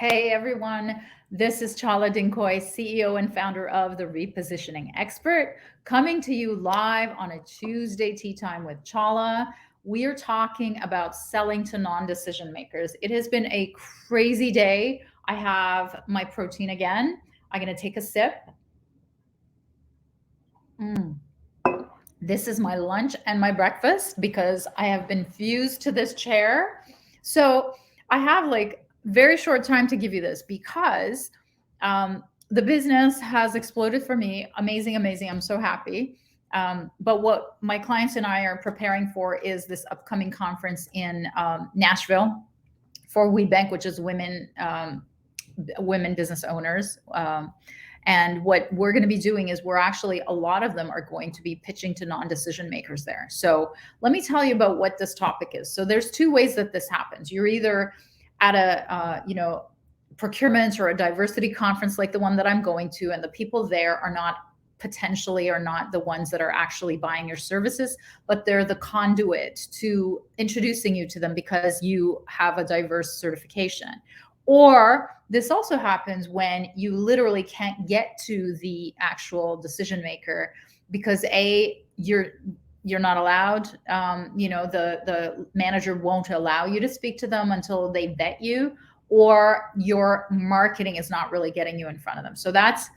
Hey everyone, this is Chala Dinkoy, CEO and founder of The Repositioning Expert, coming to you live on a Tuesday tea time with Chala. We are talking about selling to non-decision makers. It has been a crazy day. I have my protein again. I'm going to take a sip. Mm. This is my lunch and my breakfast because I have been fused to this chair. So I have like very short time to give you this because the business has exploded for me. Amazing, amazing. I'm so happy. But what my clients and I are preparing for is this upcoming conference in Nashville for WeBank, which is women business owners. And what we're going to be doing is a lot of them are going to be pitching to non-decision makers there. So let me tell you about what this topic is. So there's two ways that this happens. You're either at a, procurement or a diversity conference like the one that I'm going to, and the people there are not the ones that are actually buying your services, but they're the conduit to introducing you to them because you have a diverse certification. Or this also happens when you literally can't get to the actual decision maker because you're not allowed. The manager won't allow you to speak to them until they vet you, or your marketing is not really getting you in front of them. So that's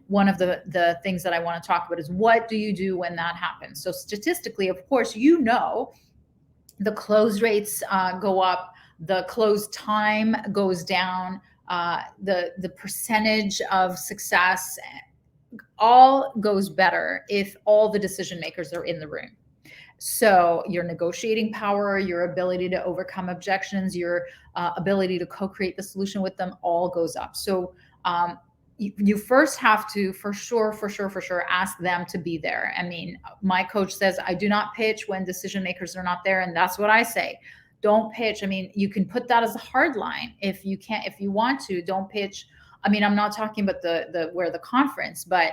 one of the things that I want to talk about is what do you do when that happens? So statistically, of course, the close rates go up, the close time goes down, the percentage of success all goes better if all the decision makers are in the room. So your negotiating power, your ability to overcome objections, your ability to co-create the solution with them all goes up. So you first have to, for sure, ask them to be there. I mean, my coach says, I do not pitch when decision makers are not there. And that's what I say. Don't pitch. I mean, you can put that as a hard line. If you want to, don't pitch. I mean, I'm not talking about where the conference, but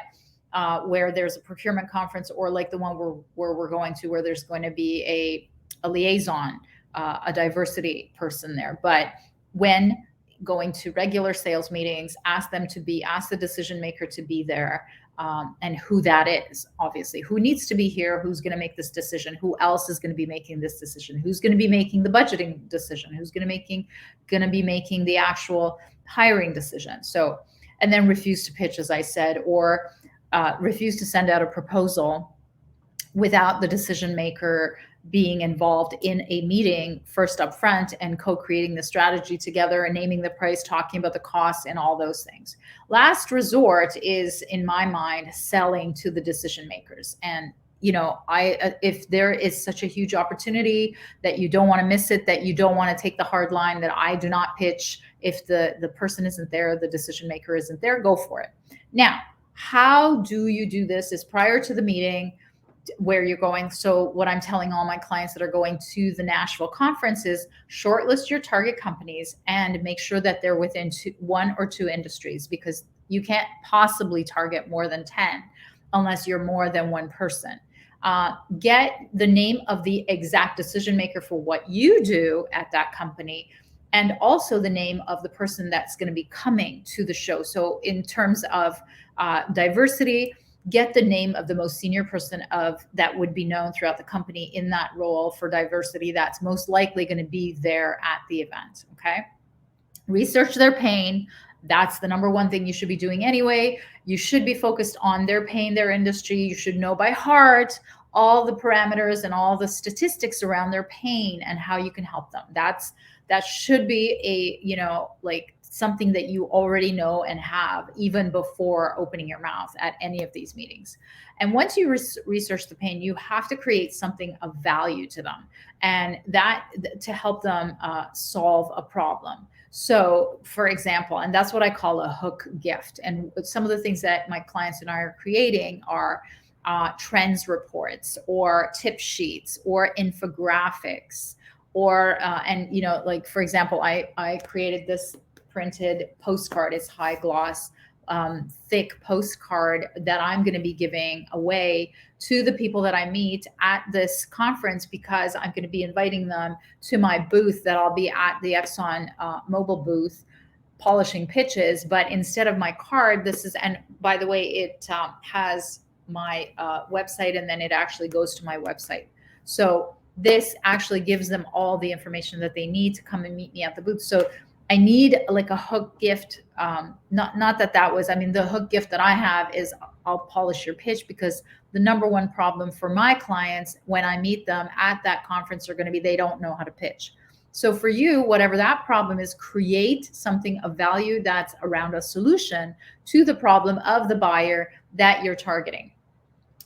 where there's a procurement conference, or like the one where we're going to, where there's going to be a liaison, a diversity person there. But when going to regular sales meetings, ask the decision maker to be there, and who that is, obviously, who needs to be here, who's going to make this decision, who else is going to be making this decision, who's going to be making the budgeting decision, who's going to be making the actual hiring decision. So, and then refuse to pitch, as I said, or refuse to send out a proposal without the decision maker being involved in a meeting first up front and co-creating the strategy together and naming the price, talking about the costs and all those things. Last resort is, in my mind, selling to the decision makers. And if there is such a huge opportunity that you don't want to miss it, that you don't want to take the hard line, that I do not pitch if the person isn't there, the decision maker isn't there, go for it. Now, how do you do this is prior to the meeting where you're going. So what I'm telling all my clients that are going to the Nashville conference is shortlist your target companies and make sure that they're within one or two industries, because you can't possibly target more than 10 unless you're more than one person. Get the name of the exact decision maker for what you do at that company, and also the name of the person that's going to be coming to the show. So in terms of diversity, get the name of the most senior person that would be known throughout the company in that role for diversity that's most likely going to be there at the event. Okay. Research their pain. That's the number one thing you should be doing anyway. You should be focused on their pain, their industry. You should know by heart all the parameters and all the statistics around their pain and how you can help them. That should be something that you already know and have even before opening your mouth at any of these meetings. And once you research the pain, you have to create something of value to them, and that to help them solve a problem. So, for example, and that's what I call a hook gift. And some of the things that my clients and I are creating are trends reports, or tip sheets, or infographics, or like, for example, I created this printed postcard. It's high gloss, thick postcard that I'm going to be giving away to the people that I meet at this conference, because I'm going to be inviting them to my booth that I'll be at, the Exxon Mobil booth, polishing pitches, but instead of my card, this is, and by the way, it has my website, and then it actually goes to my website. So this actually gives them all the information that they need to come and meet me at the booth. So I need like a hook gift. Not that that was, I mean, the hook gift that I have is I'll polish your pitch, because the number one problem for my clients when I meet them at that conference are going to be they don't know how to pitch. So for you, whatever that problem is, create something of value that's around a solution to the problem of the buyer that you're targeting.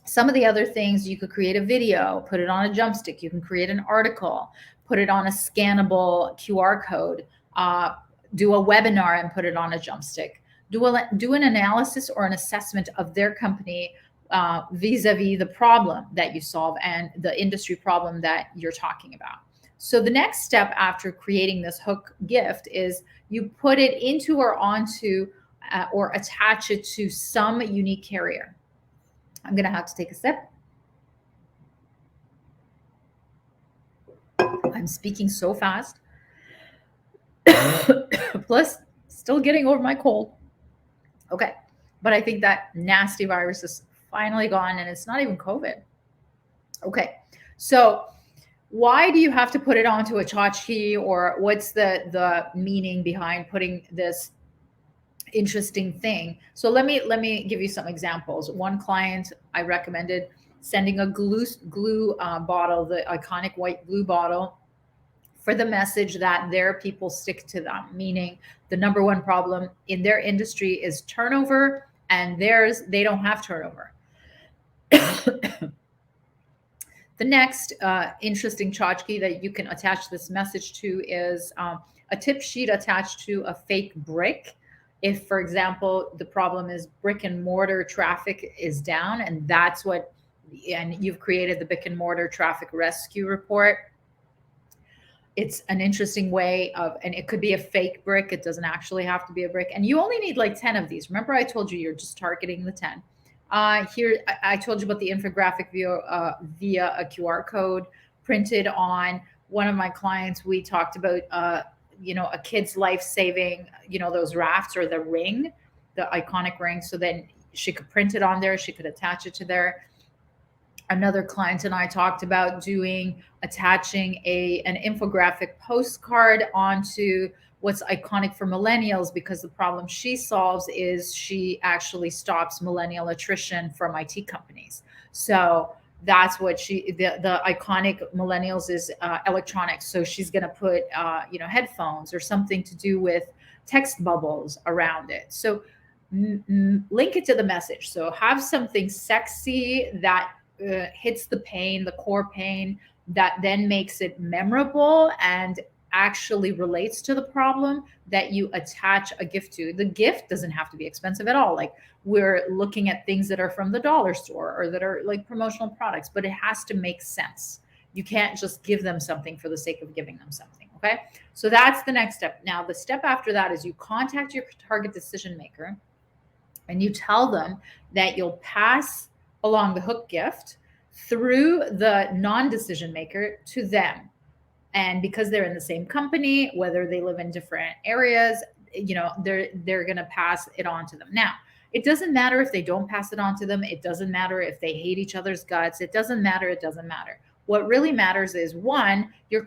Some of the other things, you could create a video, put it on a jump stick. You can create an article, put it on a scannable QR code, do a webinar and put it on a jump stick. Do an analysis or an assessment of their company vis-a-vis the problem that you solve and the industry problem that you're talking about. So the next step after creating this hook gift is you put it into or onto or attach it to some unique carrier. I'm going to have to take a sip. I'm speaking so fast. Plus, still getting over my cold. Okay. But I think that nasty virus is finally gone, and it's not even COVID. Okay. So why do you have to put it onto a tchotchke, or what's the meaning behind putting this interesting thing? So let me give you some examples. One client, I recommended sending a glue bottle, the iconic white glue bottle, for the message that their people stick to them, meaning the number one problem in their industry is turnover, and theirs, they don't have turnover. The next interesting tchotchke that you can attach this message to is a tip sheet attached to a fake brick. If, for example, the problem is brick and mortar traffic is down, and that's what, and you've created the brick and mortar traffic rescue report. It's an interesting way of, and it could be a fake brick. It doesn't actually have to be a brick. And you only need like 10 of these. Remember, I told you you're just targeting the 10. Here, I told you about the infographic via a QR code printed on one of my clients. We talked about, a kid's life saving, those rafts or the ring, the iconic ring. So then she could print it on there. She could attach it to there. Another client and I talked about attaching an infographic postcard onto what's iconic for millennials, because the problem she solves is she actually stops millennial attrition from IT companies. So that's what the iconic millennials is electronics. So she's going to put, headphones or something to do with text bubbles around it. So link it to the message. So have something sexy that hits the pain, the core pain, that then makes it memorable and actually relates to the problem that you attach a gift to. The gift doesn't have to be expensive at all. Like, we're looking at things that are from the dollar store or that are like promotional products, but it has to make sense. You can't just give them something for the sake of giving them something. Okay. So that's the next step. Now, the step after that is you contact your target decision maker and you tell them that you'll pass along the hook gift through the non-decision maker to them. And because they're in the same company, whether they live in different areas, they're going to pass it on to them. Now, it doesn't matter if they don't pass it on to them. It doesn't matter if they hate each other's guts. It doesn't matter. It doesn't matter. What really matters is, one, you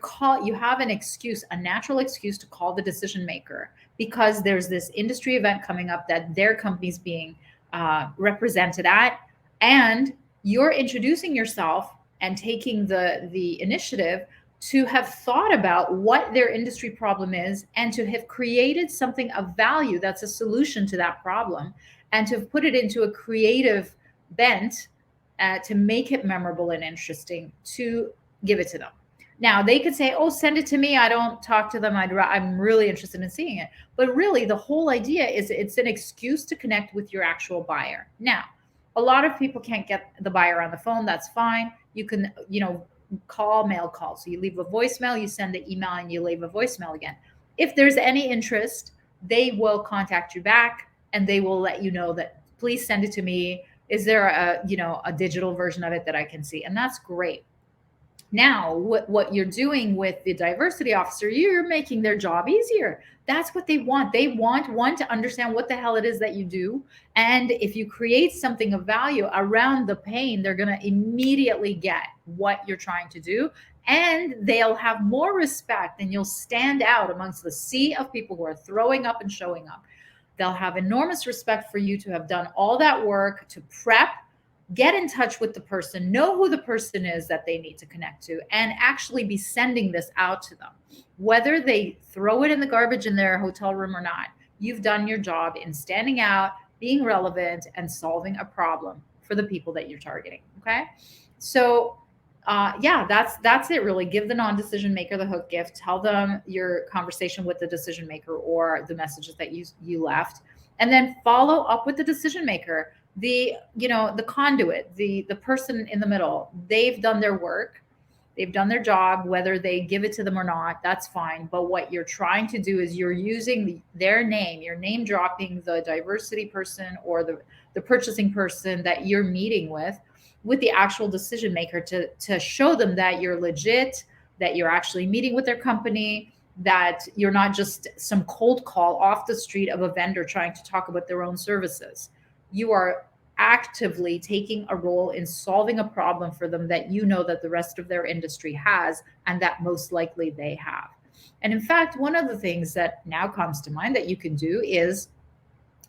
have an excuse, a natural excuse to call the decision maker, because there's this industry event coming up that their company's being represented at, and you're introducing yourself and taking the initiative to have thought about what their industry problem is and to have created something of value that's a solution to that problem, and to have put it into a creative bent to make it memorable and interesting to give it to them. Now, they could say, oh, send it to me. I don't talk to them. I'm really interested in seeing it. But really, the whole idea is it's an excuse to connect with your actual buyer. Now, a lot of people can't get the buyer on the phone. That's fine. You can, mail call. So you leave a voicemail, you send the email, and you leave a voicemail again. If there's any interest, they will contact you back and they will let you know that, please send it to me. Is there a digital version of it that I can see? And that's great. Now, what you're doing with the diversity officer, you're making their job easier. That's what they want. They want one to understand what the hell it is that you do. And if you create something of value around the pain, they're going to immediately get what you're trying to do. And they'll have more respect and you'll stand out amongst the sea of people who are throwing up and showing up. They'll have enormous respect for you to have done all that work to prep, get in touch with the person, know who the person is that they need to connect to, and actually be sending this out to them. Whether they throw it in the garbage in their hotel room or not, you've done your job in standing out, being relevant, and solving a problem for the people that you're targeting. Okay. So, yeah, that's it really. Give the non-decision maker the hook gift. Tell them your conversation with the decision maker or the messages that you left, and then follow up with the decision maker, the conduit, the person in the middle. They've done their work, they've done their job. Whether they give it to them or not, that's fine. But what you're trying to do is you're using their name, you're name dropping the diversity person or the purchasing person that you're meeting with the actual decision maker to show them that you're legit, that you're actually meeting with their company, that you're not just some cold call off the street of a vendor trying to talk about their own services. You are actively taking a role in solving a problem for them that you know that the rest of their industry has and that most likely they have. And in fact, one of the things that now comes to mind that you can do is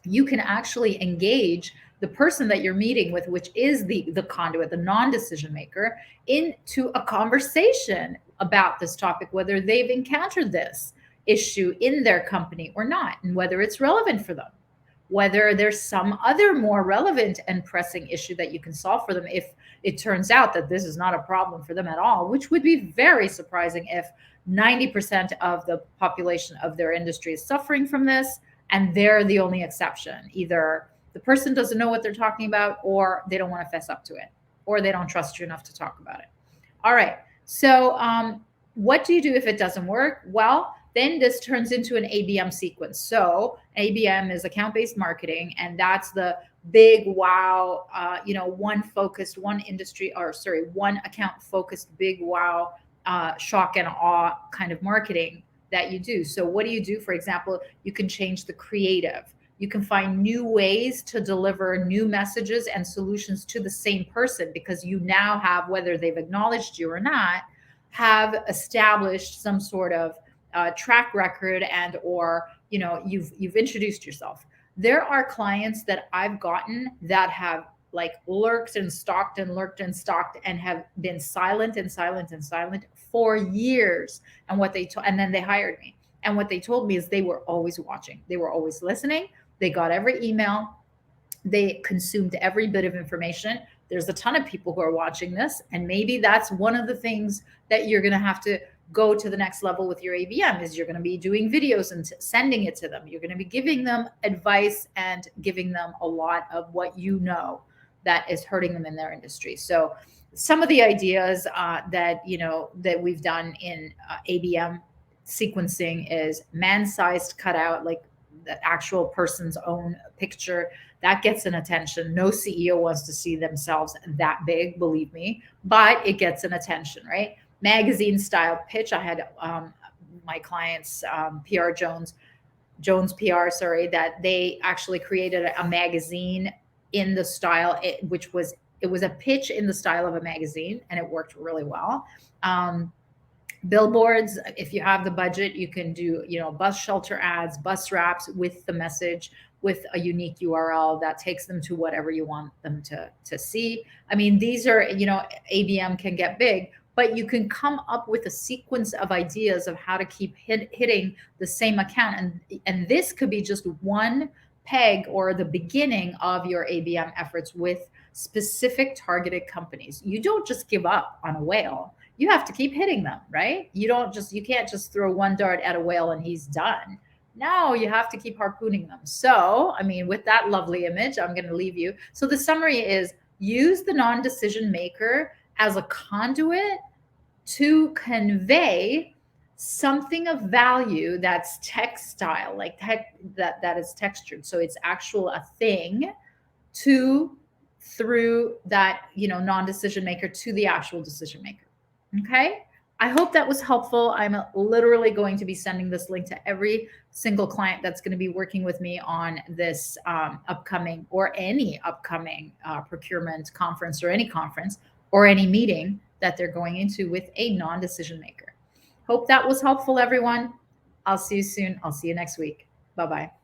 you can actually engage the person that you're meeting with, which is the conduit, the non-decision maker, into a conversation about this topic, whether they've encountered this issue in their company or not, and whether it's relevant for them, whether there's some other more relevant and pressing issue that you can solve for them if it turns out that this is not a problem for them at all, which would be very surprising if 90% of the population of their industry is suffering from this and they're the only exception. Either the person doesn't know what they're talking about, or they don't want to fess up to it, or they don't trust you enough to talk about it. All right. So, what do you do if it doesn't work? Well, then this turns into an ABM sequence. So, ABM is account based marketing, and that's the big wow, one focused, one industry, or sorry, one account focused, big wow, shock and awe kind of marketing that you do. So, what do you do? For example, you can change the creative. You can find new ways to deliver new messages and solutions to the same person because you now have, whether they've acknowledged you or not, have established some sort of track record and or you've introduced yourself. There are clients that I've gotten that have like lurked and stalked and lurked and stalked and have been silent and silent and silent for years. And and then they hired me. And what they told me is they were always watching. They were always listening. They got every email. They consumed every bit of information. There's a ton of people who are watching this. And maybe that's one of the things that you're going to have to go to the next level with your ABM is you're going to be doing videos and sending it to them. You're going to be giving them advice and giving them a lot of what you know that is hurting them in their industry. So some of the ideas that we've done in ABM sequencing is man-sized cutout, like the actual person's own picture. That gets an attention. No CEO wants to see themselves that big, believe me, but it gets an attention, right? Magazine style pitch. I had my clients, PR Jones PR, sorry, that they actually created a magazine in the style, it was a pitch in the style of a magazine, and it worked really well. Billboards, if you have the budget, you can do bus shelter ads, bus wraps with the message, with a unique URL that takes them to whatever you want them to see. I mean, these are, ABM can get big, but you can come up with a sequence of ideas of how to keep hitting the same account. And this could be just one peg or the beginning of your ABM efforts with specific targeted companies. You don't just give up on a whale. You have to keep hitting them, right? You can't just throw one dart at a whale and he's done. No, you have to keep harpooning them. So, I mean, with that lovely image, I'm going to leave you. So the summary is use the non-decision maker as a conduit to convey something of value that's textile, like that is textured. So it's actual a thing through that non-decision maker to the actual decision maker. Okay. I hope that was helpful. I'm literally going to be sending this link to every single client that's going to be working with me on this upcoming or any upcoming procurement conference or any conference or any meeting that they're going into with a non decision maker. Hope that was helpful, everyone. I'll see you soon. I'll see you next week. Bye bye.